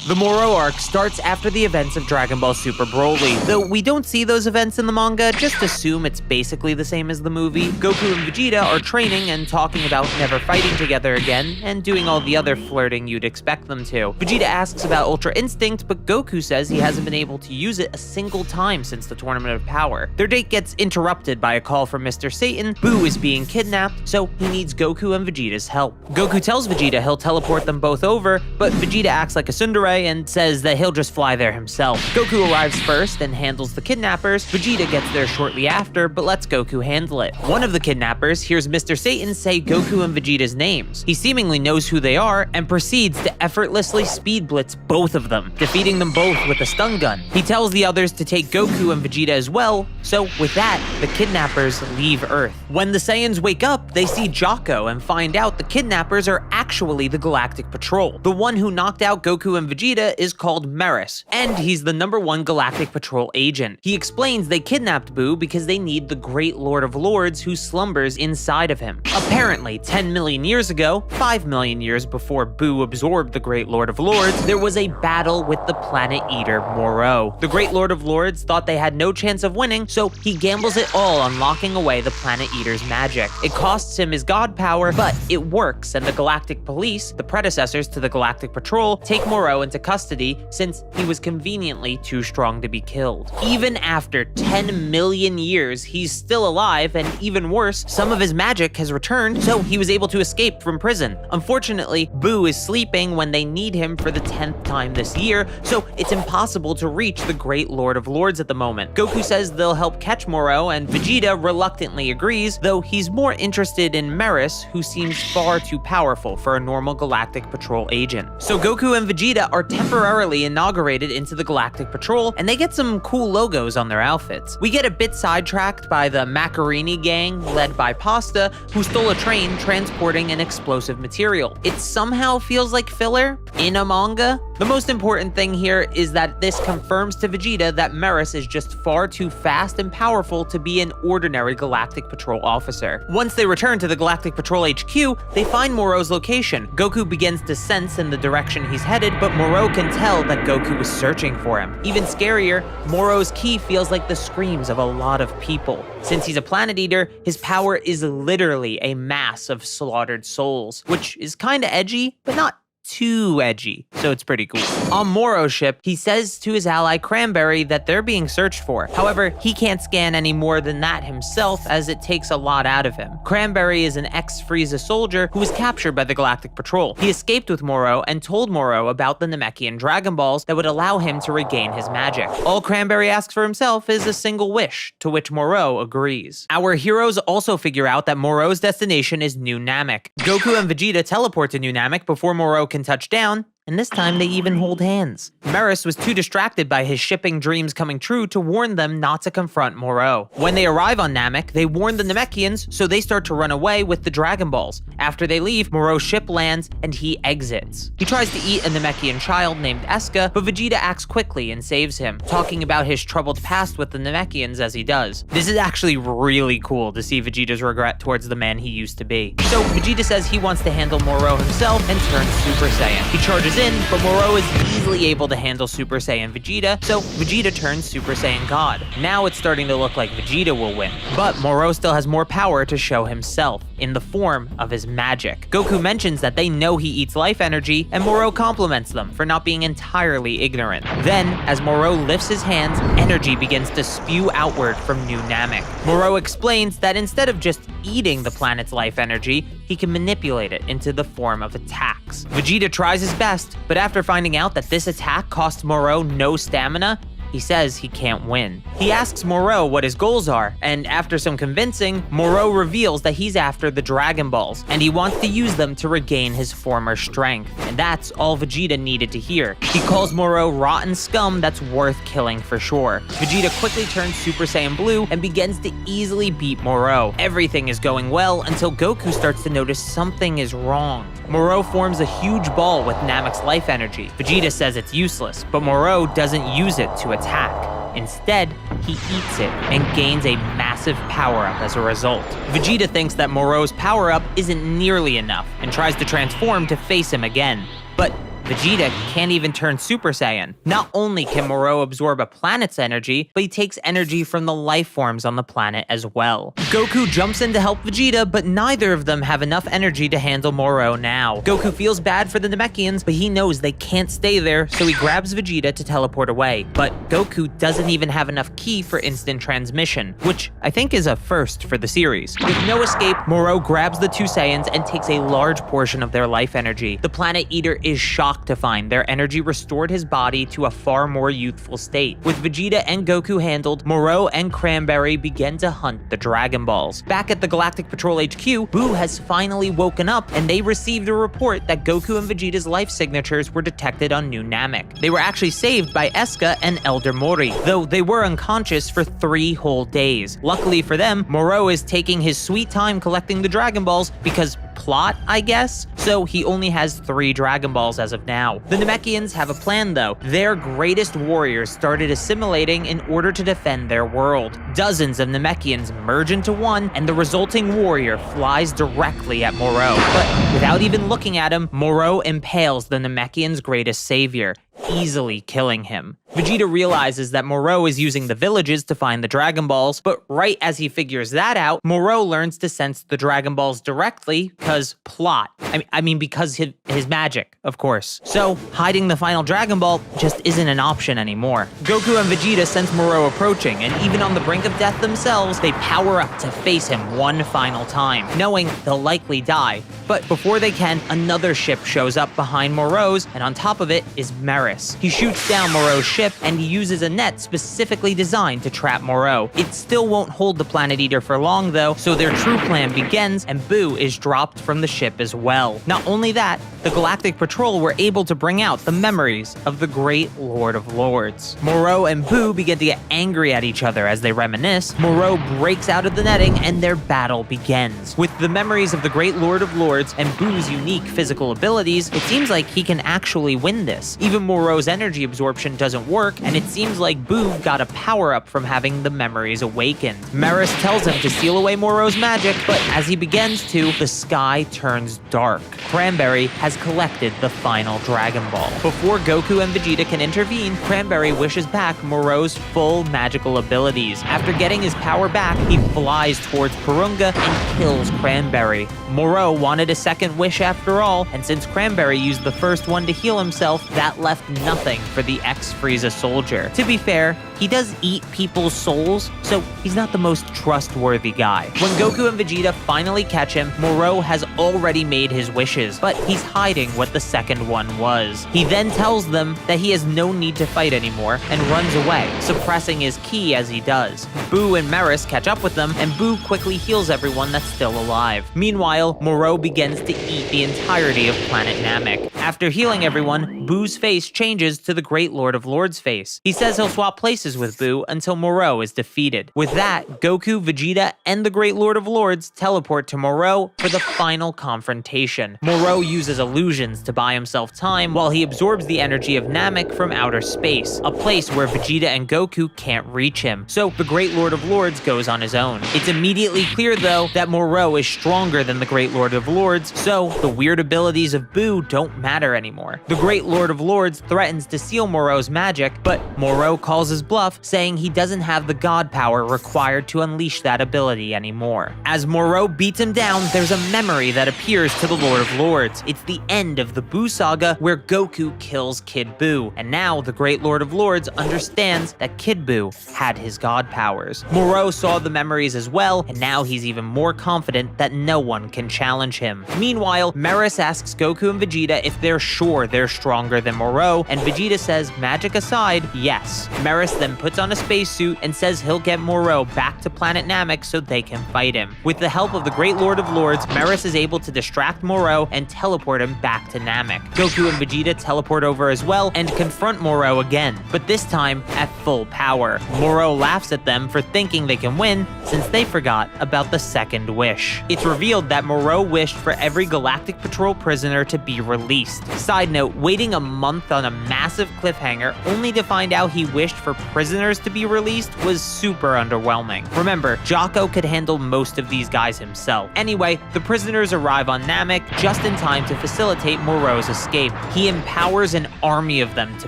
The Moro arc starts after the events of Dragon Ball Super Broly. Though we don't see those events in the manga, just assume it's basically the same as the movie. Goku and Vegeta are training and talking about never fighting together again, and doing all the other flirting you'd expect them to. Vegeta asks about Ultra Instinct, but Goku says he hasn't been able to use it a single time since the Tournament of Power. Their date gets interrupted by a call from Mr. Satan. Boo is being kidnapped, so he needs Goku and Vegeta's help. Goku tells Vegeta he'll teleport them both over, but Vegeta acts like a tsundere and says that he'll just fly there himself. Goku arrives first and handles the kidnappers. Vegeta gets there shortly after, but lets Goku handle it. One of the kidnappers hears Mr. Satan say Goku and Vegeta's names. He seemingly knows who they are and proceeds to effortlessly speed blitz both of them, defeating them both with a stun gun. He tells the others to take Goku and Vegeta as well, so with that, the kidnappers leave Earth. When the Saiyans wake up, they see Jocko and find out the kidnappers are actually the Galactic Patrol. The one who knocked out Goku and Vegeta is called Meris, and he's the #1 Galactic Patrol agent. He explains they kidnapped Boo because they need the Great Lord of Lords who slumbers inside of him. Apparently, 10 million years ago, 5 million years before Boo absorbed the Great Lord of Lords, there was a battle with the Planet Eater Moro. The Great Lord of Lords thought they had no chance of winning, so he gambles it all on locking away the Planet Eater's magic. It costs him his god power, but it works, and the Galactic Police, the predecessors to the Galactic Patrol, take Moro into custody since he was conveniently too strong to be killed. Even after 10 million years, he's still alive, and even worse, some of his magic has returned, so he was able to escape from prison. Unfortunately, Boo is sleeping when they need him for the 10th time this year, so it's impossible to reach the Great Lord of Lords at the moment. Goku says they'll help catch Moro, and Vegeta reluctantly agrees, though he's more interested in Meris, who seems far too powerful for a normal Galactic Patrol agent. So Goku and Vegeta are temporarily inaugurated into the Galactic Patrol, and they get some cool logos on their outfits. We get a bit sidetracked by the Macarini gang, led by Pasta, who stole a train transporting an explosive material. It somehow feels like filler in a manga. The most important thing here is that this confirms to Vegeta that Meris is just far too fast and powerful to be an ordinary Galactic Patrol officer. Once they return to the Galactic Patrol HQ, they find Moro's location. Goku begins to sense in the direction he's headed, but Moro can tell that Goku is searching for him. Even scarier, Moro's ki feels like the screams of a lot of people. Since he's a planet eater, his power is literally a mass of slaughtered souls, which is kinda edgy, but not too edgy, so it's pretty cool. On Moro's ship, he says to his ally Cranberry that they're being searched for. However, he can't scan any more than that himself, as it takes a lot out of him. Cranberry is an ex-Frieza soldier who was captured by the Galactic Patrol. He escaped with Moro and told Moro about the Namekian Dragon Balls that would allow him to regain his magic. All Cranberry asks for himself is a single wish, to which Moro agrees. Our heroes also figure out that Moro's destination is New Namek. Goku and Vegeta teleport to New Namek before Moro can touch down, and this time they even hold hands. Meris was too distracted by his shipping dreams coming true to warn them not to confront Moro. When they arrive on Namek, they warn the Namekians, so they start to run away with the Dragon Balls. After they leave, Moro's ship lands and he exits. He tries to eat a Namekian child named Eska, but Vegeta acts quickly and saves him, talking about his troubled past with the Namekians as he does. This is actually really cool to see Vegeta's regret towards the man he used to be. So Vegeta says he wants to handle Moro himself and turns Super Saiyan. He charges in, but Moro is easily able to handle Super Saiyan Vegeta, so Vegeta turns Super Saiyan God. Now it's starting to look like Vegeta will win, but Moro still has more power to show himself, in the form of his magic. Goku mentions that they know he eats life energy, and Moro compliments them for not being entirely ignorant. Then, as Moro lifts his hands, energy begins to spew outward from New Namek. Moro explains that instead of just eating the planet's life energy, he can manipulate it into the form of attacks. Vegeta tries his best, but after finding out that this attack costs Moro no stamina, he says he can't win. He asks Moro what his goals are, and after some convincing, Moro reveals that he's after the Dragon Balls, and he wants to use them to regain his former strength. And that's all Vegeta needed to hear. He calls Moro rotten scum that's worth killing for sure. Vegeta quickly turns Super Saiyan Blue and begins to easily beat Moro. Everything is going well until Goku starts to notice something is wrong. Moro forms a huge ball with Namek's life energy. Vegeta says it's useless, but Moro doesn't use it to attack. Instead, he eats it and gains a massive power-up as a result. Vegeta thinks that Moro's power-up isn't nearly enough and tries to transform to face him again. But Vegeta can't even turn Super Saiyan. Not only can Moro absorb a planet's energy, but he takes energy from the life forms on the planet as well. Goku jumps in to help Vegeta, but neither of them have enough energy to handle Moro now. Goku feels bad for the Namekians, but he knows they can't stay there, so he grabs Vegeta to teleport away. But Goku doesn't even have enough ki for instant transmission, which I think is a first for the series. With no escape, Moro grabs the two Saiyans and takes a large portion of their life energy. The Planet Eater is shocked to find their energy restored his body to a far more youthful state. With Vegeta and Goku handled, Moro and Cranberry begin to hunt the Dragon Balls. Back at the Galactic Patrol HQ, Boo has finally woken up and they received a report that Goku and Vegeta's life signatures were detected on New Namek. They were actually saved by Eska and Elder Mori, though they were unconscious for 3 whole days. Luckily for them, Moro is taking his sweet time collecting the Dragon Balls because plot, I guess? So he only has 3 Dragon Balls as of now. The Namekians have a plan though. Their greatest warriors started assimilating in order to defend their world. Dozens of Namekians merge into one, and the resulting warrior flies directly at Moro. But without even looking at him, Moro impales the Namekians' greatest savior, easily killing him. Vegeta realizes that Moro is using the villages to find the Dragon Balls, but right as he figures that out, Moro learns to sense the Dragon Balls directly because plot. I mean because his magic, of course. So hiding the final Dragon Ball just isn't an option anymore. Goku and Vegeta sense Moro approaching, and even on the brink of death themselves, they power up to face him one final time, knowing they'll likely die. But before they can, another ship shows up behind Moro's, and on top of it is Meris. He shoots down Moro's ship, and he uses a net specifically designed to trap Moro. It still won't hold the Planet Eater for long though, so their true plan begins, and Boo is dropped from the ship as well. Not only that, the Galactic Patrol were able to bring out the memories of the Great Lord of Lords. Moro and Boo begin to get angry at each other as they reminisce. Moro breaks out of the netting, and their battle begins. With the memories of the Great Lord of Lords and Boo's unique physical abilities, it seems like he can actually win this. Even Moro's energy absorption doesn't work, and it seems like Boo got a power-up from having the memories awakened. Meris tells him to steal away Moro's magic, but as he begins to, the sky turns dark. Cranberry has collected the final Dragon Ball. Before Goku and Vegeta can intervene, Cranberry wishes back Moro's full magical abilities. After getting his power back, he flies towards Purunga and kills Cranberry. Moro wanted a second wish after all, and since Cranberry used the first one to heal himself, that left nothing for the ex-Frieza soldier. To be fair, he does eat people's souls, so he's not the most trustworthy guy. When Goku and Vegeta finally catch him, Moro has already made his wishes, but he's hiding what the second one was. He then tells them that he has no need to fight anymore and runs away, suppressing his ki as he does. Boo and Meris catch up with them, and Boo quickly heals everyone that's still alive. Meanwhile, Moro begins to eat the entirety of Planet Namek. After healing everyone, Boo's face changes to the Great Lord of Lords face. He says he'll swap places with Boo until Moro is defeated. With that, Goku, Vegeta, and the Great Lord of Lords teleport to Moro for the final confrontation. Moro uses illusions to buy himself time while he absorbs the energy of Namek from outer space, a place where Vegeta and Goku can't reach him. So the Great Lord of Lords goes on his own. It's immediately clear though that Moro is stronger than the Great Lord of Lords, so the weird abilities of Boo don't matter anymore. The Great Lord of Lords threatens to steal Moro's magic, but Moro calls his bluff, saying he doesn't have the god power required to unleash that ability anymore. As Moro beats him down, there's a memory that appears to the Lord of Lords. It's the end of the Boo saga where Goku kills Kid Boo, and now the Great Lord of Lords understands that Kid Boo had his god powers. Moro saw the memories as well, and now he's even more confident that no one can challenge him. Meanwhile, Meris asks Goku and Vegeta if they're sure they're stronger than Moro, and Vegeta says, magic aside, yes. Meris then puts on a spacesuit and says he'll get Moro back to Planet Namek so they can fight him. With the help of the Great Lord of Lords, Meris is able to distract Moro and teleport him back to Namek. Goku and Vegeta teleport over as well and confront Moro again, but this time at full power. Moro laughs at them for thinking they can win since they forgot about the second wish. It's revealed that Moro wished for every Galactic Patrol prisoner to be released. released. Side note, waiting a month on a massive cliffhanger only to find out he wished for prisoners to be released was super underwhelming. Remember, Jocko could handle most of these guys himself. Anyway, the prisoners arrive on Namek just in time to facilitate Moreau's escape. He empowers an army of them to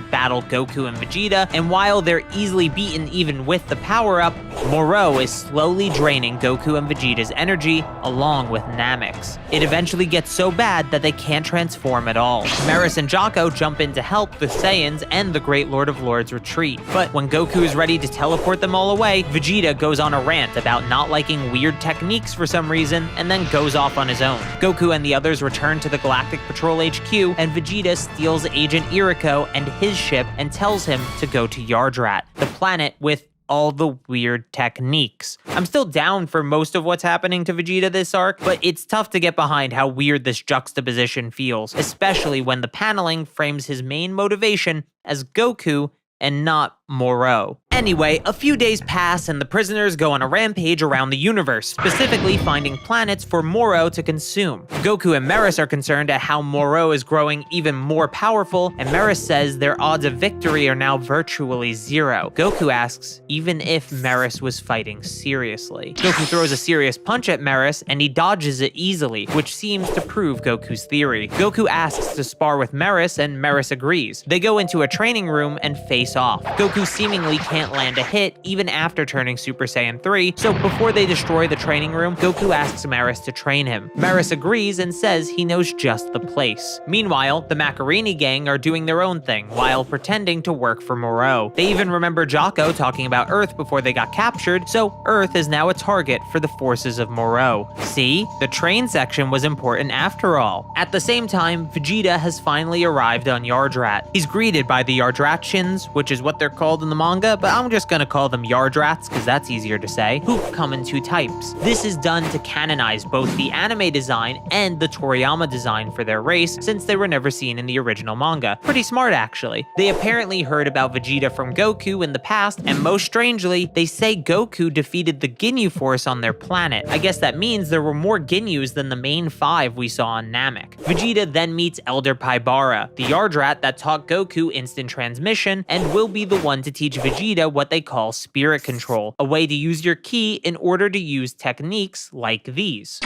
battle Goku and Vegeta, and while they're easily beaten even with the power-up, Moreau is slowly draining Goku and Vegeta's energy along with Namek's. It eventually gets so bad that they can't transform at all. Meris and Jocko jump in to help the Saiyans and the Great Lord of Lords retreat. But when Goku is ready to teleport them all away, Vegeta goes on a rant about not liking weird techniques for some reason, and then goes off on his own. Goku and the others return to the Galactic Patrol HQ, and Vegeta steals Agent Iriko and his ship and tells him to go to Yardrat, the planet with all the weird techniques. I'm still down for most of what's happening to Vegeta this arc, but it's tough to get behind how weird this juxtaposition feels, especially when the paneling frames his main motivation as Goku and not Moreau. Anyway, a few days pass and the prisoners go on a rampage around the universe, specifically finding planets for Moreau to consume. Goku and Meris are concerned at how Moreau is growing even more powerful, and Meris says their odds of victory are now virtually zero. Goku asks even if Meris was fighting seriously. Goku throws a serious punch at Meris, and he dodges it easily, which seems to prove Goku's theory. Goku asks to spar with Meris, and Meris agrees. They go into a training room and face off. Goku seemingly can't land a hit even after turning Super Saiyan 3, so before they destroy the training room, Goku asks Meris to train him. Meris agrees and says he knows just the place. Meanwhile, the Macarini gang are doing their own thing while pretending to work for Moreau. They even remember Jocko talking about Earth before they got captured, so Earth is now a target for the forces of Moreau. See? The train section was important after all. At the same time, Vegeta has finally arrived on Yardrat. He's greeted by the Yardratians, which is what they're called in the manga, but I'm just gonna call them Yardrats because that's easier to say, who come in two types. This is done to canonize both the anime design and the Toriyama design for their race, since they were never seen in the original manga. Pretty smart, actually. They apparently heard about Vegeta from Goku in the past, and most strangely, they say Goku defeated the Ginyu Force on their planet. I guess that means there were more Ginyus than the main 5 we saw on Namek. Vegeta then meets Elder Paibara, the Yardrat that taught Goku instant transmission, and will be the one to teach Vegeta what they call spirit control, a way to use your ki in order to use techniques like these.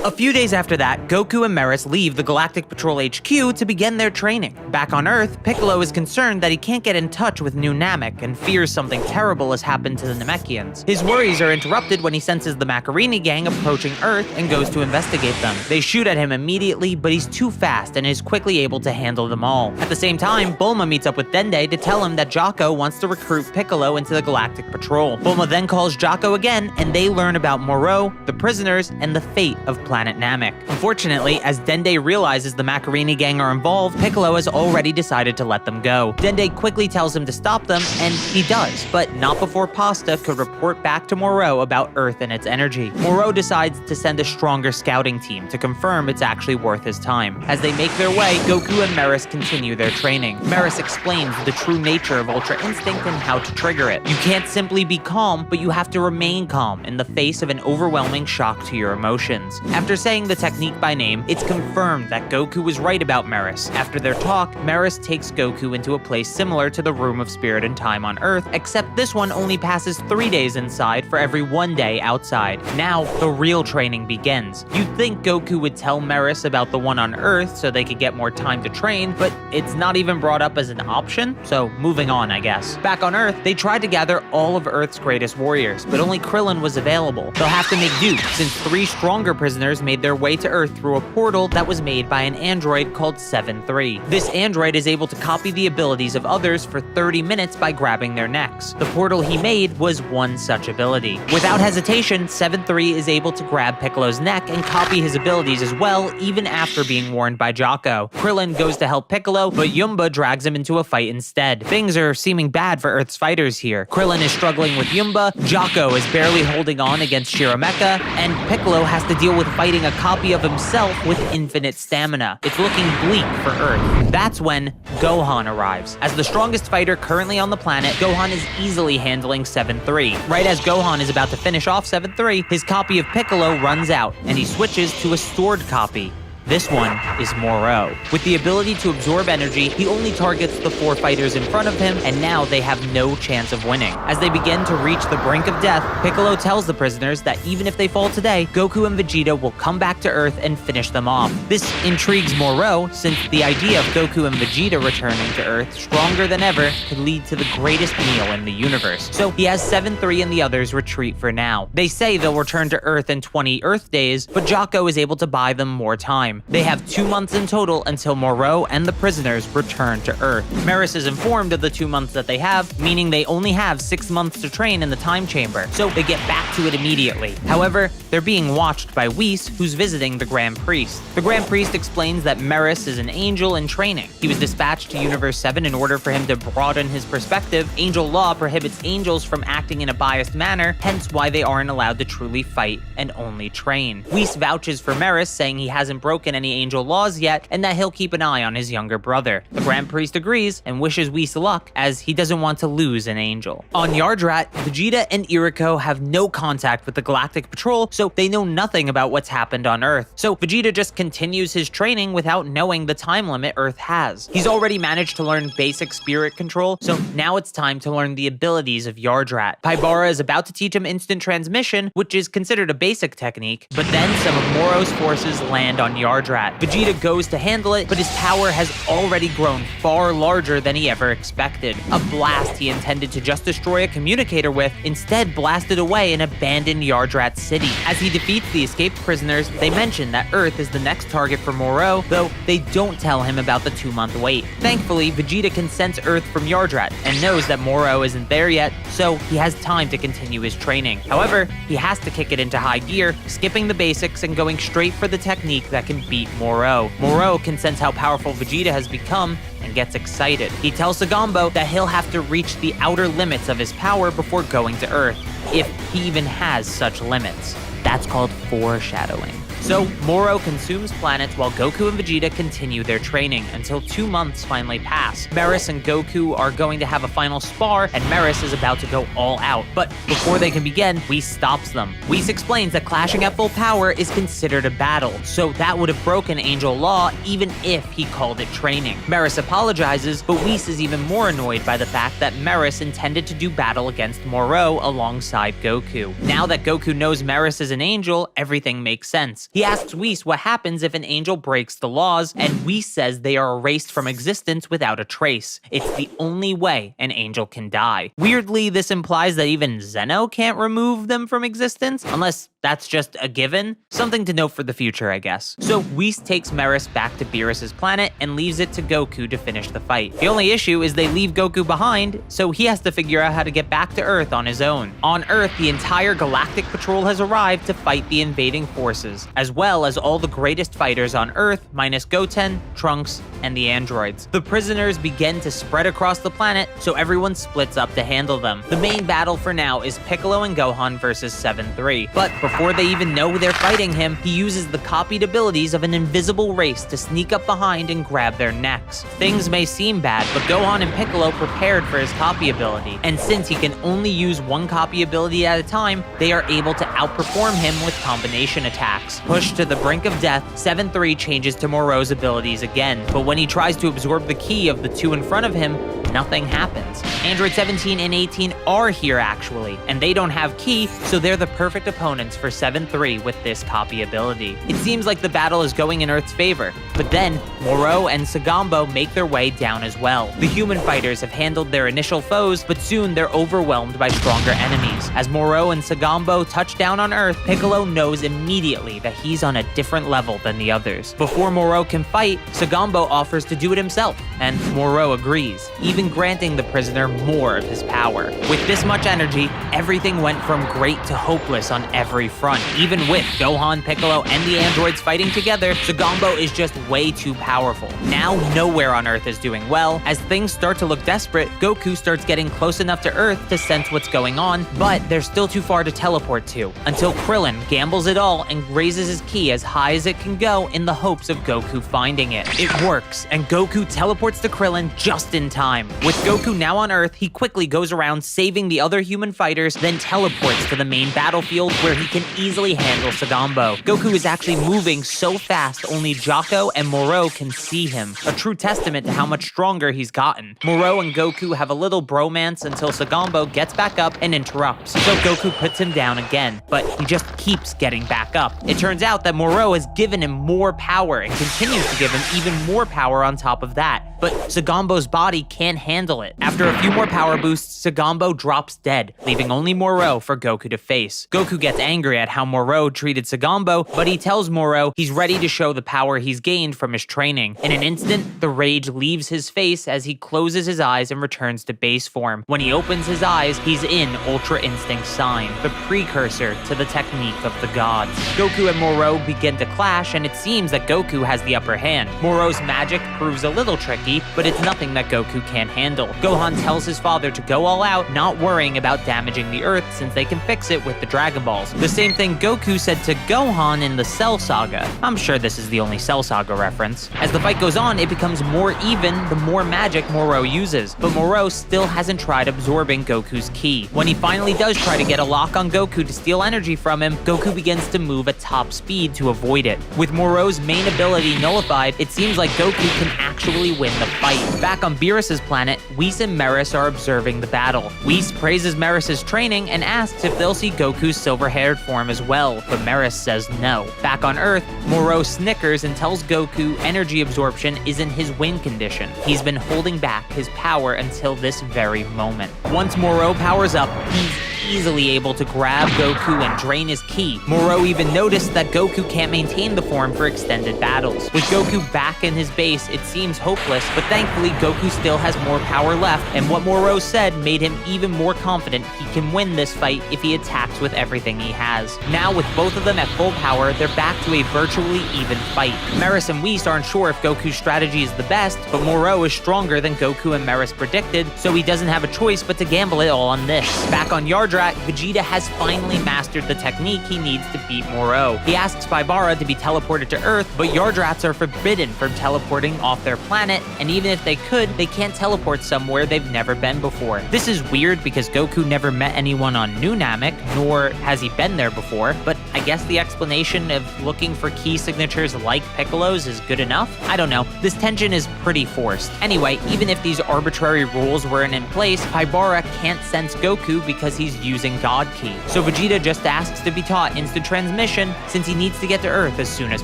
A few days after that, Goku and Meris leave the Galactic Patrol HQ to begin their training. Back on Earth, Piccolo is concerned that he can't get in touch with New Namek and fears something terrible has happened to the Namekians. His worries are interrupted when he senses the Macarini gang approaching Earth and goes to investigate them. They shoot at him immediately, but he's too fast and is quickly able to handle them all. At the same time, Bulma meets up with Dende to tell him that Jocko wants to recruit Piccolo into the Galactic Patrol. Bulma then calls Jocko again, and they learn about Moreau, the prisoners, and the fate of planet Namek. Unfortunately, as Dende realizes the Macarini gang are involved, Piccolo has already decided to let them go. Dende quickly tells him to stop them, and he does, but not before Pasta could report back to Moreau about Earth and its energy. Moreau decides to send a stronger scouting team to confirm it's actually worth his time. As they make their way, Goku and Meris continue their training. Meris explains the true nature of Ultra Instinct and how to trigger it. You can't simply be calm, but you have to remain calm in the face of an overwhelming shock to your emotions. After saying the technique by name, it's confirmed that Goku was right about Meris. After their talk, Meris takes Goku into a place similar to the Room of Spirit and Time on Earth, except this one only passes 3 days inside for every 1 day outside. Now, the real training begins. You'd think Goku would tell Meris about the one on Earth so they could get more time to train, but it's not even brought up as an option, so moving on, I guess. Back on Earth, they tried to gather all of Earth's greatest warriors, but only Krillin was available. They'll have to make do, since 3 stronger prisoners made their way to Earth through a portal that was made by an android called 7-3. This android is able to copy the abilities of others for 30 minutes by grabbing their necks. The portal he made was one such ability. Without hesitation, 7-3 is able to grab Piccolo's neck and copy his abilities as well, even after being warned by Jocko. Krillin goes to help Piccolo, but Yumba drags him into a fight instead. Things are seeming bad for Earth's fighters here. Krillin is struggling with Yumba, Jocko is barely holding on against Shiromecha, and Piccolo has to deal with fighting a copy of himself with infinite stamina. It's looking bleak for Earth. That's when Gohan arrives. As the strongest fighter currently on the planet, Gohan is easily handling 7-3. Right as Gohan is about to finish off 7-3, his copy of Piccolo runs out, and he switches to a stored copy. This one is Moro. With the ability to absorb energy, he only targets the 4 fighters in front of him, and now they have no chance of winning. As they begin to reach the brink of death, Piccolo tells the prisoners that even if they fall today, Goku and Vegeta will come back to Earth and finish them off. This intrigues Moro, since the idea of Goku and Vegeta returning to Earth stronger than ever could lead to the greatest meal in the universe. So he has 7-3 and the others retreat for now. They say they'll return to Earth in 20 Earth days, but Jocko is able to buy them more time. They have 2 months in total until Moro and the prisoners return to Earth. Maris is informed of the 2 months that they have, meaning they only have 6 months to train in the time chamber, so they get back to it immediately. However, they're being watched by Whis, who's visiting the Grand Priest. The Grand Priest explains that Maris is an angel in training. He was dispatched to Universe 7 in order for him to broaden his perspective. Angel law prohibits angels from acting in a biased manner, hence why they aren't allowed to truly fight and only train. Whis vouches for Maris, saying he hasn't broken any angel laws yet and that he'll keep an eye on his younger brother. The Grand Priest agrees and wishes Whis luck, as he doesn't want to lose an angel. On Yardrat, Vegeta and Iriko have no contact with the Galactic Patrol, so they know nothing about what's happened on Earth. So Vegeta just continues his training without knowing the time limit Earth has. He's already managed to learn basic spirit control, so now it's time to learn the abilities of Yardrat. Paibara is about to teach him instant transmission, which is considered a basic technique, but then some of Moro's forces land on Yardrat. Vegeta goes to handle it, but his power has already grown far larger than he ever expected. A blast he intended to just destroy a communicator with instead blasted away an abandoned Yardrat city. As he defeats the escaped prisoners, they mention that Earth is the next target for Moro, though they don't tell him about the 2-month wait. Thankfully, Vegeta can sense Earth from Yardrat and knows that Moro isn't there yet, so he has time to continue his training. However, he has to kick it into high gear, skipping the basics and going straight for the technique that can beat Moro. Moro can sense how powerful Vegeta has become and gets excited. He tells Sagambo that he'll have to reach the outer limits of his power before going to Earth, if he even has such limits. That's called foreshadowing. So, Moro consumes planets while Goku and Vegeta continue their training until 2 months finally pass. Maris and Goku are going to have a final spar, and Maris is about to go all out. But before they can begin, Whis stops them. Whis explains that clashing at full power is considered a battle, so that would have broken Angel Law even if he called it training. Maris apologizes, but Whis is even more annoyed by the fact that Maris intended to do battle against Moro alongside Goku. Now that Goku knows Maris is an angel, everything makes sense. He asks Whis what happens if an angel breaks the laws, and Whis says they are erased from existence without a trace. It's the only way an angel can die. Weirdly, this implies that even Zeno can't remove them from existence, unless that's just a given. Something to note for the future, I guess. So Whis takes Maris back to Beerus' planet and leaves it to Goku to finish the fight. The only issue is they leave Goku behind, so he has to figure out how to get back to Earth on his own. On Earth, the entire Galactic Patrol has arrived to fight the invading forces, as well as all the greatest fighters on Earth, minus Goten, Trunks, and the androids. The prisoners begin to spread across the planet, so everyone splits up to handle them. The main battle for now is Piccolo and Gohan versus 7-3, but before they even know they're fighting him, he uses the copied abilities of an invisible race to sneak up behind and grab their necks. Things may seem bad, but Gohan and Piccolo prepared for his copy ability, and since he can only use one copy ability at a time, they are able to outperform him with combination attacks. Pushed to the brink of death, 7-3 changes to Moro's abilities again, but when he tries to absorb the ki of the 2 in front of him, nothing happens. Android 17 and 18 are here actually, and they don't have ki, so they're the perfect opponents for 7-3 with this copy ability. It seems like the battle is going in Earth's favor, but then Moro and Sagambo make their way down as well. The human fighters have handled their initial foes, but soon they're overwhelmed by stronger enemies. As Moro and Sagambo touch down on Earth, Piccolo knows immediately that he's on a different level than the others. Before Moro can fight, Sagambo offers to do it himself, and Moro agrees, even granting the prisoner more of his power. With this much energy, everything went from great to hopeless on every front. Even with Gohan, Piccolo, and the androids fighting together, Sagambo is just way too powerful. Now nowhere on Earth is doing well. As things start to look desperate, Goku starts getting close enough to Earth to sense what's going on, but they're still too far to teleport to, until Krillin gambles it all and raises his ki as high as it can go in the hopes of Goku finding it. It works, and Goku teleports to Krillin just in time. With Goku now on Earth, he quickly goes around saving the other human fighters, then teleports to the main battlefield where he can easily handle Sagambo. Goku is actually moving so fast only Jocko and Moro can see him, a true testament to how much stronger he's gotten. Moro and Goku have a little bromance until Sagambo gets back up and interrupts, so Goku puts him down again, but he just keeps getting back up. It turns out that Moro has given him more power and continues to give him even more power on top of that, but Sagambo's body can't handle it. After a few more power boosts, Sagambo drops dead, leaving only Moro for Goku to face. Goku gets angry at how Moro treated Sagambo, but he tells Moro he's ready to show the power he's gained from his training. In an instant, the rage leaves his face as he closes his eyes and returns to base form. When he opens his eyes, he's in Ultra Instinct Sign, the precursor to the technique of the gods. Goku and Moro begin to clash, and it seems that Goku has the upper hand. Moro's magic proves a little tricky, but it's nothing that Goku can't handle. Gohan tells his father to go all out, not worrying about damaging the Earth since they can fix it with the Dragon Balls. The same thing Goku said to Gohan in the Cell Saga. I'm sure this is the only Cell Saga reference. As the fight goes on, it becomes more even the more magic Moro uses, but Moro still hasn't tried absorbing Goku's ki. When he finally does try to get a lock on Goku to steal energy from him, Goku begins to move at top speed to avoid it. With Moro's main ability nullified, it seems like Goku can actually win the fight. Back on Beerus's planet, Whis and Meris are observing the battle. Whis praises Meris' training and asks if they'll see Goku's silver-haired form as well, but Meris says no. Back on Earth, Moro snickers and tells Goku energy absorption isn't his win condition. He's been holding back his power until this very moment. Once Moro powers up, he's easily able to grab Goku and drain his ki. Moro even noticed that Goku can't maintain the form for extended battles. With Goku back in his base, it seems hopeless, but thankfully Goku still has more power left, and what Moro said made him even more confident he can win this fight if he attacks with everything he has. Now with both of them at full power, they're back to a virtually even fight. Meris and Whis aren't sure if Goku's strategy is the best, but Moro is stronger than Goku and Meris predicted, so he doesn't have a choice but to gamble it all on this. Back on Yardrat, Vegeta has finally mastered the technique he needs to beat Moro. He asks Paibara to be teleported to Earth, but Yardrats are forbidden from teleporting off their planet, and even if they could, they can't teleport somewhere they've never been before. This is weird because Goku never met anyone on New Namek, nor has he been there before, but I guess the explanation of looking for key signatures like Piccolo's is good enough? I don't know. This tension is pretty forced. Anyway, even if these arbitrary rules weren't in place, Paibara can't sense Goku because he's using God Ki. So Vegeta just asks to be taught instant transmission since he needs to get to Earth as soon as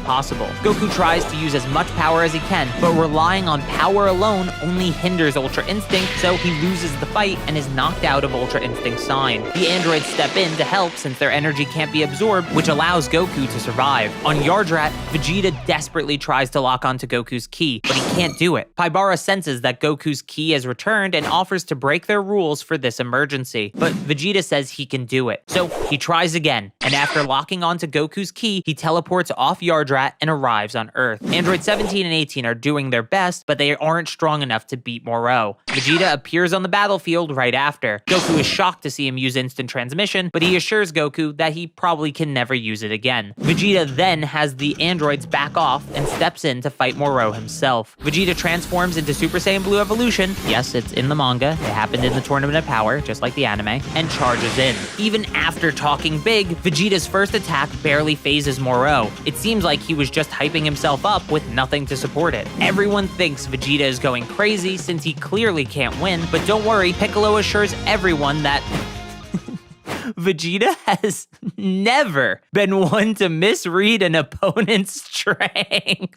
possible. Goku tries to use as much power as he can, but relying on power alone only hinders Ultra Instinct, so he loses the fight and is knocked out of Ultra Instinct Sign. The androids step in to help since their energy can't be absorbed, which allows Goku to survive. On Yardrat, Vegeta desperately tries to lock onto Goku's ki, but he can't do it. Paibara senses that Goku's ki has returned and offers to break their rules for this emergency, but Vegeta says he can do it. So he tries again, and after locking onto Goku's ki, he teleports off Yardrat and arrives on Earth. Android 17 and 18 are doing their best, but they aren't strong enough to beat Moro. Vegeta appears on the battlefield right after. Goku is shocked to see him use instant transmission, but he assures Goku that he probably can never use it again. Vegeta then has the androids back off and steps in to fight Moro himself. Vegeta transforms into Super Saiyan Blue Evolution, yes, it's in the manga, it happened in the Tournament of Power, just like the anime, and charges in. Even after talking big, Vegeta's first attack barely phases Moro. It seems like he was just hyping himself up with nothing to support it. Everyone thinks Vegeta is going crazy since he clearly can't win, but don't worry, Piccolo assures everyone that Vegeta has never been one to misread an opponent's strength.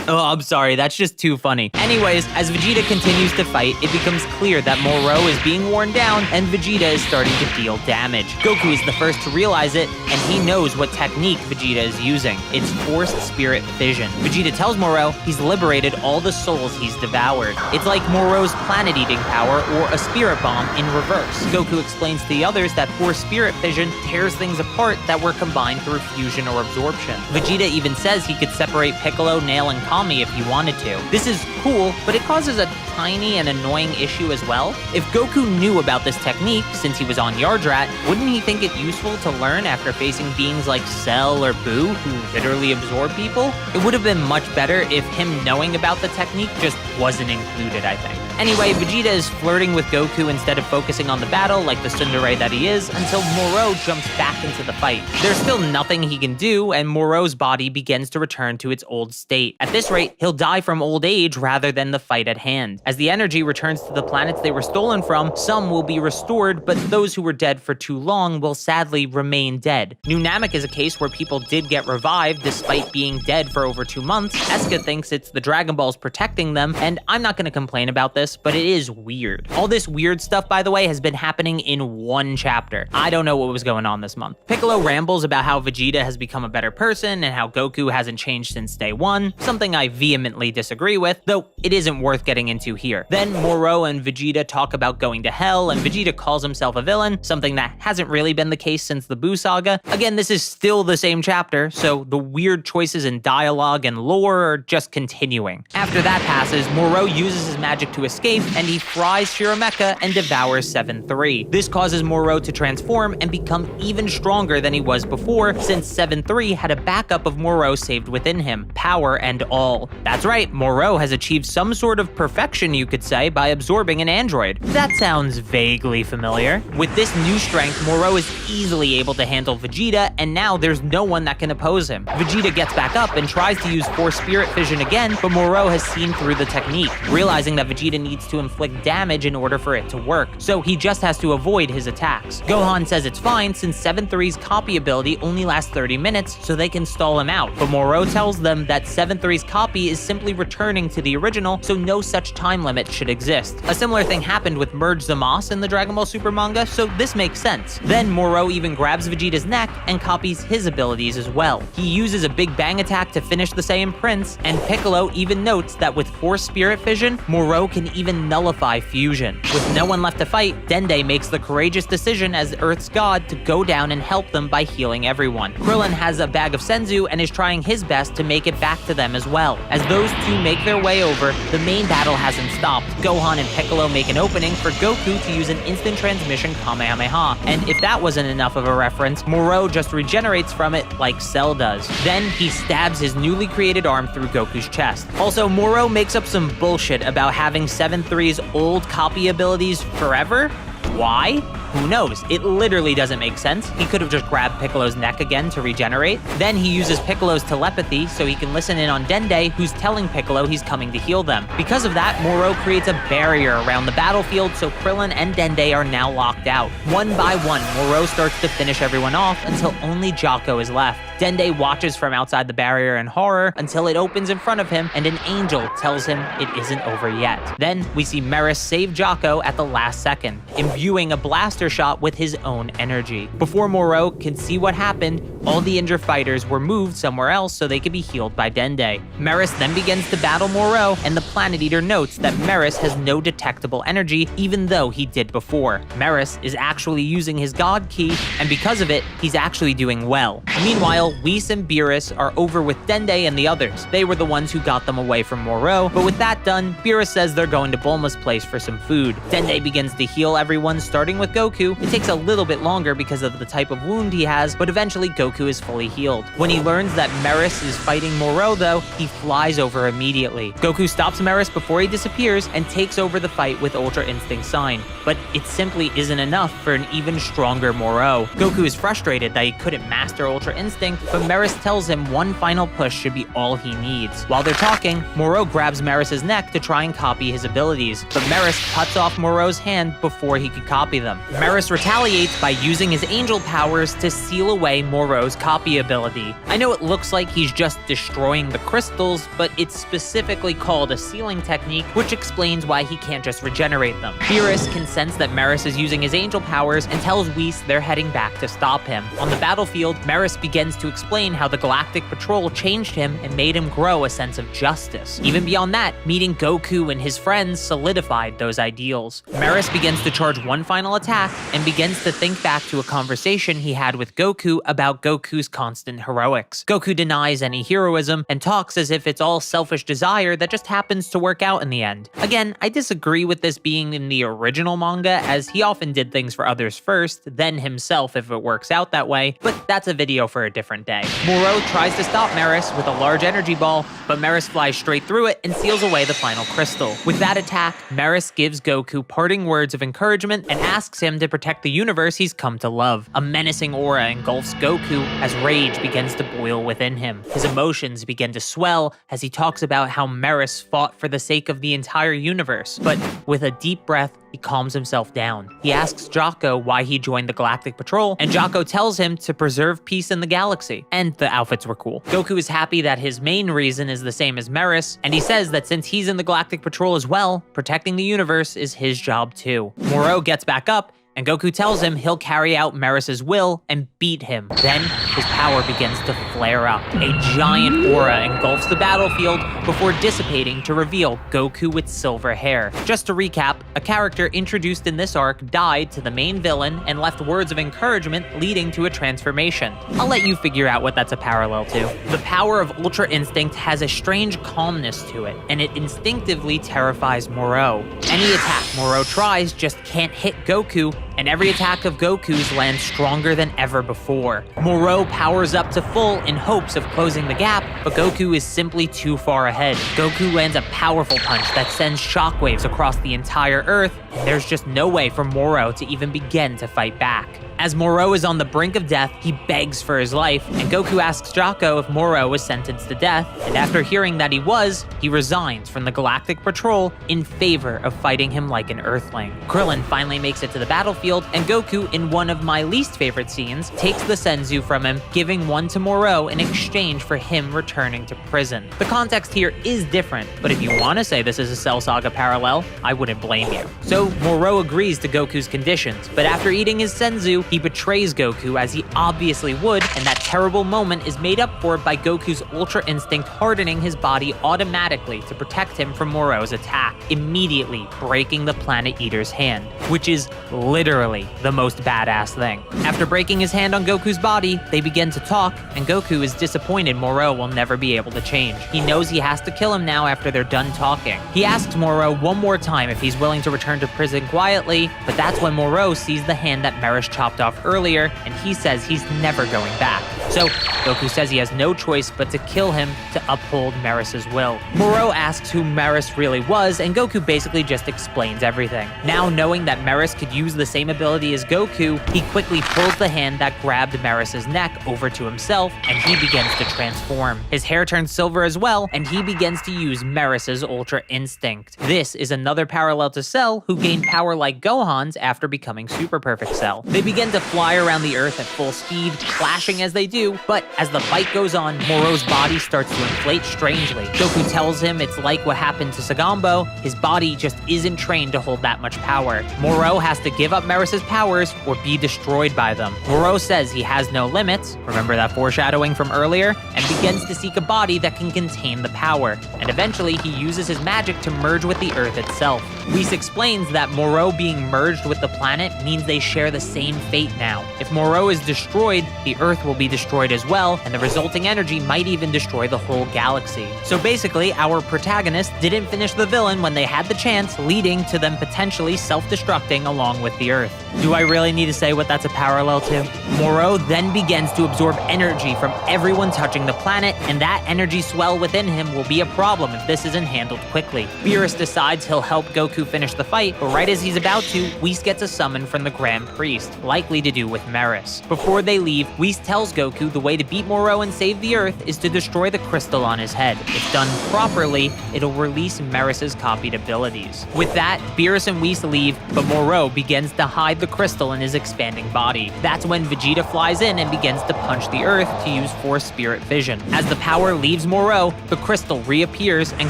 Oh, I'm sorry, that's just too funny. Anyways, as Vegeta continues to fight, it becomes clear that Moro is being worn down and Vegeta is starting to deal damage. Goku is the first to realize it, and he knows what technique Vegeta is using. It's Forced Spirit Fission. Vegeta tells Moro he's liberated all the souls he's devoured. It's like Moro's planet-eating power or a spirit bomb in reverse. Goku explains to the others that Forced Spirit Fission tears things apart that were combined through fusion or absorption. Vegeta even says he could separate Piccolo, Nail, and Kami if he wanted to. This is cool, but it causes a tiny and annoying issue as well. If Goku knew about this technique since he was on Yardrat, wouldn't he think it useful to learn after facing beings like Cell or Boo, who literally absorb people? It would have been much better if him knowing about the technique just wasn't included, I think. Anyway, Vegeta is flirting with Goku instead of focusing on the battle like the tsundere that he is, until Moro jumps back into the fight. There's still nothing he can do, and Moro's body begins to return to its old state. At this rate, he'll die from old age rather than the fight at hand. As the energy returns to the planets they were stolen from, some will be restored, but those who were dead for too long will sadly remain dead. New Namek is a case where people did get revived despite being dead for over 2 months. Eska thinks it's the Dragon Balls protecting them, and I'm not going to complain about this, but it is weird. All this weird stuff, by the way, has been happening in one chapter. I don't know what was going on this month. Piccolo rambles about how Vegeta has become a better person and how Goku hasn't changed since day one, something I vehemently disagree with, though it isn't worth getting into here. Then Moro and Vegeta talk about going to hell, and Vegeta calls himself a villain, something that hasn't really been the case since the Buu saga. Again, this is still the same chapter, so the weird choices in dialogue and lore are just continuing. After that passes, Moro uses his magic to escape, and he fries Shirameka and devours 7-3. This causes Moro to transform and become even stronger than he was before, since 7-3 had a backup of Moro saved within him, power and all. That's right, Moro has achieved some sort of perfection, you could say, by absorbing an android. That sounds vaguely familiar. With this new strength, Moro is easily able to handle Vegeta, and now there's no one that can oppose him. Vegeta gets back up and tries to use Force Spirit Fission again, but Moro has seen through the technique, realizing that Vegeta needs to inflict damage in order for it to work, so he just has to avoid his attacks. Gohan says it's fine since 7-3's copy ability only lasts 30 minutes, so they can stall him out, but Moro tells them that 7-3's copy is simply returning to the original, so no such time limit should exist. A similar thing happened with Merge Zamasu in the Dragon Ball Super manga, so this makes sense. Then Moro even grabs Vegeta's neck and copies his abilities as well. He uses a Big Bang attack to finish the Saiyan Prince, and Piccolo even notes that with Force Spirit Fission, Moro can even nullify fusion. With no one left to fight, Dende makes the courageous decision as Earth's god to go down and help them by healing everyone. Krillin has a bag of Senzu and is trying his best to make it back to them as well. As those two make their way over, the main battle hasn't stopped. Gohan and Piccolo make an opening for Goku to use an instant transmission Kamehameha, and if that wasn't enough of a reference, Moro just regenerates from it like Cell does. Then he stabs his newly created arm through Goku's chest. Also, Moro makes up some bullshit about having 7-3's old copy abilities forever. Why? Who knows? It literally doesn't make sense. He could have just grabbed Piccolo's neck again to regenerate. Then he uses Piccolo's telepathy so he can listen in on Dende, who's telling Piccolo he's coming to heal them. Because of that, Moro creates a barrier around the battlefield so Krillin and Dende are now locked out. One by one, Moro starts to finish everyone off until only Jocko is left. Dende watches from outside the barrier in horror until it opens in front of him and an angel tells him it isn't over yet. Then we see Meris save Jocko at the last second, imbuing a blaster shot with his own energy. Before Moro can see what happened, all the injured fighters were moved somewhere else so they could be healed by Dende. Meris then begins to battle Moro, and the Planet Eater notes that Meris has no detectable energy, even though he did before. Meris is actually using his God Ki, and because of it, he's actually doing well. Meanwhile, Whis and Beerus are over with Dende and the others. They were the ones who got them away from Moro, but with that done, Beerus says they're going to Bulma's place for some food. Dende begins to heal everyone, starting with Goku. It takes a little bit longer because of the type of wound he has, but eventually Goku is fully healed. When he learns that Meris is fighting Moro though, he flies over immediately. Goku stops Meris before he disappears and takes over the fight with Ultra Instinct Sign, but it simply isn't enough for an even stronger Moro. Goku is frustrated that he couldn't master Ultra Instinct, but Meris tells him one final push should be all he needs. While they're talking, Moro grabs Meris' neck to try and copy his abilities, but Meris cuts off Moro's hand before he could copy them. Meris retaliates by using his angel powers to seal away Moro's copy ability. I know it looks like he's just destroying the crystals, but it's specifically called a sealing technique, which explains why he can't just regenerate them. Beerus can sense that Meris is using his angel powers and tells Whis they're heading back to stop him. On the battlefield, Meris begins to explain how the Galactic Patrol changed him and made him grow a sense of justice. Even beyond that, meeting Goku and his friends solidified those ideals. Meris begins to charge one final attack and begins to think back to a conversation he had with Goku about Goku's constant heroics. Goku denies any heroism and talks as if it's all selfish desire that just happens to work out in the end. Again, I disagree with this being in the original manga, as he often did things for others first, then himself if it works out that way, but that's a video for a different day. Moro tries to stop Meris with a large energy ball, but Meris flies straight through it and seals away the final crystal. With that attack, Meris gives Goku parting words of encouragement and asks him to protect the universe he's come to love. A menacing aura engulfs Goku as rage begins to boil within him. His emotions begin to swell as he talks about how Meris fought for the sake of the entire universe, but with a deep breath, he calms himself down. He asks Jocko why he joined the Galactic Patrol, and Jocko tells him to preserve peace in the galaxy. And the outfits were cool. Goku is happy that his main reason is the same as Meris, and he says that since he's in the Galactic Patrol as well, protecting the universe is his job too. Moro gets back up, and Goku tells him he'll carry out Meris' will and beat him. Then, his power begins to flare up. A giant aura engulfs the battlefield before dissipating to reveal Goku with silver hair. Just to recap, a character introduced in this arc died to the main villain and left words of encouragement leading to a transformation. I'll let you figure out what that's a parallel to. The power of Ultra Instinct has a strange calmness to it, and it instinctively terrifies Moro. Any attack Moro tries just can't hit Goku, and every attack of Goku's lands stronger than ever before. Moro powers up to full in hopes of closing the gap, but Goku is simply too far ahead. Goku lands a powerful punch that sends shockwaves across the entire Earth, and there's just no way for Moro to even begin to fight back. As Moro is on the brink of death, he begs for his life, and Goku asks Jocko if Moro was sentenced to death, and after hearing that he was, he resigns from the Galactic Patrol in favor of fighting him like an Earthling. Krillin finally makes it to the battlefield, and Goku, in one of my least favorite scenes, takes the Senzu from him, giving one to Moro in exchange for him returning to prison. The context here is different, but if you want to say this is a Cell Saga parallel, I wouldn't blame you. So Moro agrees to Goku's conditions, but after eating his Senzu, he betrays Goku as he obviously would, and that terrible moment is made up for by Goku's Ultra Instinct hardening his body automatically to protect him from Moro's attack, immediately breaking the Planet Eater's hand, which is literally the most badass thing. After breaking his hand on Goku's body, they begin to talk, and Goku is disappointed Moro will never be able to change. He knows he has to kill him now after they're done talking. He asks Moro one more time if he's willing to return to prison quietly, but that's when Moro sees the hand that Meris chopped off earlier, and he says he's never going back. So Goku says he has no choice but to kill him to uphold Meris' will. Moro asks who Meris really was, and Goku basically just explains everything. Now knowing that Meris could use the same ability as Goku, he quickly pulls the hand that grabbed Meris' neck over to himself, and he begins to transform. His hair turns silver as well, and he begins to use Meris' Ultra Instinct. This is another parallel to Cell, who gained power like Gohan's after becoming Super Perfect Cell. They begin to fly around the Earth at full speed, flashing as they do, but as the fight goes on, Moro's body starts to inflate strangely. Goku tells him it's like what happened to Sagambo, his body just isn't trained to hold that much power. Moro has to give up Meris' powers or be destroyed by them. Moro says he has no limits, remember that foreshadowing from earlier, and begins to seek a body that can contain the power, and eventually he uses his magic to merge with the Earth itself. Whis explains that Moro being merged with the planet means they share the same fate now. If Moro is destroyed, the Earth will be destroyed as well, and the resulting energy might even destroy the whole galaxy. So basically, our protagonist didn't finish the villain when they had the chance, leading to them potentially self-destructing along with the Earth. Do I really need to say what that's a parallel to? Moro then begins to absorb energy from everyone touching the planet, and that energy swell within him will be a problem if this isn't handled quickly. Beerus decides he'll help Goku finish the fight, but right as he's about to, Whis gets a summon from the Grand Priest, likely to do with Meris. Before they leave, Whis tells Goku the way to beat Moro and save the Earth is to destroy the crystal on his head. If done properly, it'll release Meris' copied abilities. With that, Beerus and Whis leave, but Moro begins to hide the crystal in his expanding body. That's when Vegeta flies in and begins to punch the Earth to use Force Spirit Vision. As the power leaves Moro, the crystal reappears and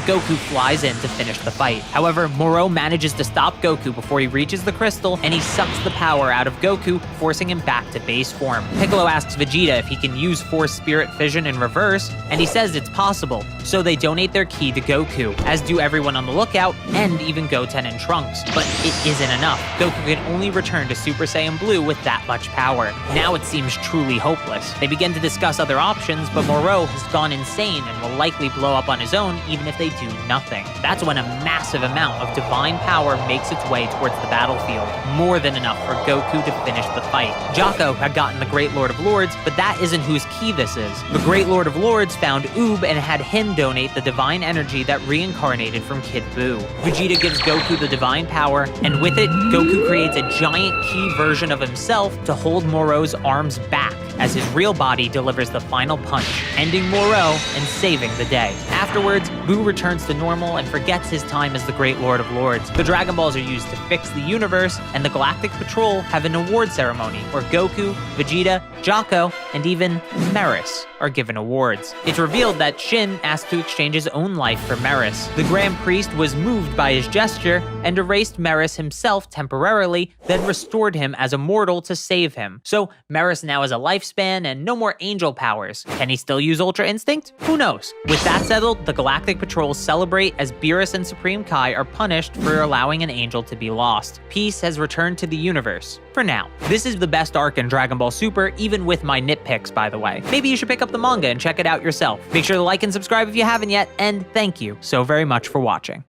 Goku flies in to finish the fight. However, Moro manages to stop Goku before he reaches the crystal, and he sucks the power out of Goku, forcing him back to base form. Piccolo asks Vegeta if he can use Force Spirit Vision in reverse, and he says it's possible, so they donate their ki to Goku, as do everyone on the lookout, and even Goten and Trunks. But it isn't enough. Goku can only return return to Super Saiyan Blue with that much power. Now it seems truly hopeless. They begin to discuss other options, but Moro has gone insane and will likely blow up on his own even if they do nothing. That's when a massive amount of divine power makes its way towards the battlefield, more than enough for Goku to finish the fight. Jocko had gotten the Great Lord of Lords, but that isn't whose key this is. The Great Lord of Lords found Oob and had him donate the divine energy that reincarnated from Kid Buu. Vegeta gives Goku the divine power, and with it, Goku creates a giant key version of himself to hold Moro's arms back as his real body delivers the final punch, ending Moro and saving the day. Afterwards, Buu returns to normal and forgets his time as the Great Lord of Lords. The Dragon Balls are used to fix the universe, and the Galactic Patrol have an award ceremony where Goku, Vegeta, Jocko, and even Meris are given awards. It's revealed that Shin asked to exchange his own life for Meris. The Grand Priest was moved by his gesture and erased Meris himself temporarily, then restored him as a mortal to save him. So Meris now has a lifespan and no more angel powers. Can he still use Ultra Instinct? Who knows? With that settled, the Galactic Patrol celebrate as Beerus and Supreme Kai are punished for allowing an angel to be lost. Peace has returned to the universe. For now. This is the best arc in Dragon Ball Super, even with my nitpicks, by the way. Maybe you should pick up the manga and check it out yourself. Make sure to like and subscribe if you haven't yet, and thank you so very much for watching.